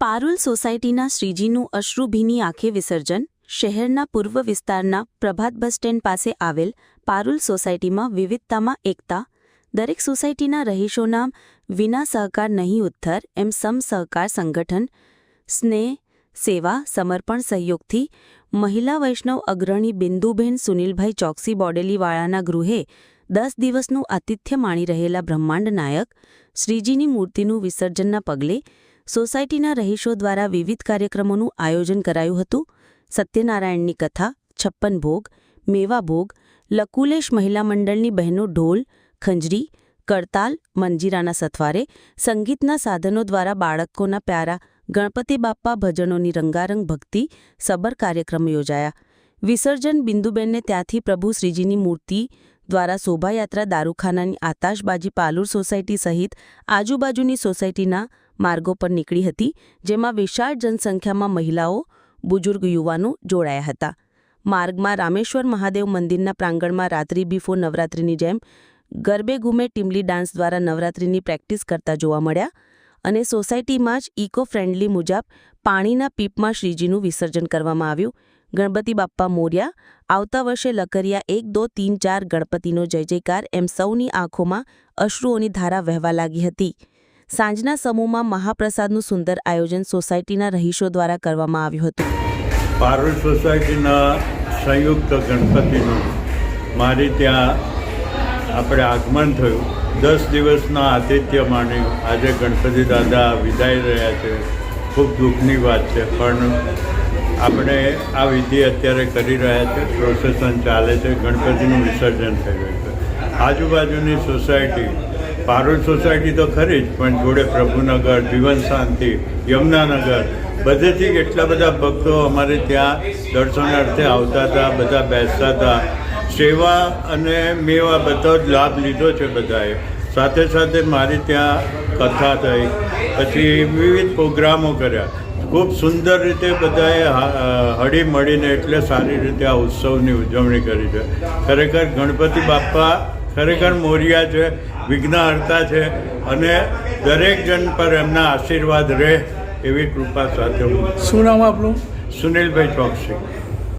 પારુલ સોસાયટીના શ્રીજીનું અશ્રુભીની આંખે વિસર્જન શહેરના પૂર્વ વિસ્તારના પ્રભાત બસ સ્ટેન્ડ પાસે આવેલ પારુલ સોસાયટીમાં વિવિધતામાં એકતા દરેક સોસાયટીના રહીશોના વિના સહકાર નહીં ઉદ્ધર એમ સમસહકાર સંગઠન સ્નેહ સેવા સમર્પણ સહયોગથી મહિલા વૈષ્ણવ અગ્રણી બિંદુબેન સુનિલભાઈ ચોકસી બોડેલીવાળાના ગૃહે 10 દિવસનું આતિથ્ય માણી રહેલા બ્રહ્માંડ નાયક શ્રીજીની મૂર્તિનું વિસર્જનના પગલે સોસાયટીના રહીશો દ્વારા વિવિધ કાર્યક્રમોનું આયોજન કરાયું હતું. સત્યનારાયણની કથા, 56 ભોગ, મેવા ભોગ, લકુલેશ મહિલા મંડળની બહેનો ઢોલ, ખંજરી, કરતાલ, મંજીરાના સથવારે, સંગીતના સાધનો દ્વારા બાળકોના પ્યારા ગણપતિ બાપ્પા ભજનોની રંગારંગ ભક્તિ સબર કાર્યક્રમ યોજાયા. વિસર્જન બિંદુબેનને ત્યાંથી પ્રભુ શ્રીજીની મૂર્તિ દ્વારા શોભાયાત્રા દારૂખાનાની આતાશબાજી પાલુર સોસાયટી સહિત આજુબાજુની સોસાયટીના માર્ગો પર નીકળી હતી, જેમાં વિશાળ જનસંખ્યામાં મહિલાઓ, બુજુર્ગ યુવાનો જોડાયા હતા. માર્ગમાં રામેશ્વર મહાદેવ મંદિરના પ્રાંગણમાં રાત્રિ બિફોર નવરાત્રિની જેમ ગરબે ઘૂમે ટીમલી ડાન્સ દ્વારા નવરાત્રિની પ્રેક્ટિસ કરતા જોવા મળ્યા અને સોસાયટીમાં જ ઇકો ફ્રેન્ડલી મુજબ પાણીના પીપમાં શ્રીજીનું વિસર્જન કરવામાં આવ્યું. ગણપતિ બાપ્પા મોર્યા, આવતા વર્ષે લકરિયા 1, 2, 3, 4 ગણપતિનો જય જયકાર એમ સૌની આંખોમાં અશ્રુઓની ધારા વહેવા લાગી હતી. સાંજના સમૂહમાં મહાપ્રસાદનું સુંદર આયોજન સોસાયટીના રહીશો દ્વારા કરવામાં આવ્યું હતું. પારુલ સોસાયટીના સંયુક્ત ગણપતિનું મારી ત્યાં આપણે આગમન થયું. 10 દિવસના આતિથ્ય માણ્યું. આજે ગણપતિ દાદા વિદાય રહ્યા છે. ખૂબ દુઃખની વાત છે, પણ આપણે આ વિધિ અત્યારે કરી રહ્યા છે. પ્રોસેસન ચાલે છે, ગણપતિનું વિસર્જન થઈ રહ્યું છે. આજુબાજુની સોસાયટી, પારુલ સોસાયટી તો ખરી જ, પણ જોડે પ્રભુનગર, જીવન શાંતિ, યમુનાનગર, બધેથી એટલા બધા ભક્તો અમારે ત્યાં દર્શનાર્થે આવતા હતા, બધા બેસતા હતા. સેવા અને મેવા બધો જ લાભ લીધો છે બધાએ. સાથે સાથે મારી ત્યાં કથા થઈ, પછી વિવિધ પ્રોગ્રામો કર્યા. ખૂબ સુંદર રીતે બધાએ હળી મળીને એટલે સારી રીતે આ ઉત્સવની ઉજવણી કરી છે. ખરેખર ગણપતિ બાપ્પા ખરેખર મોરિયા છે, વિઘ્નહર્તા છે અને દરેક જણ પર એમના આશીર્વાદ રહે એવી કૃપા સાથે. શું નામ આપનું? સુનિલભાઈ ચોકસી.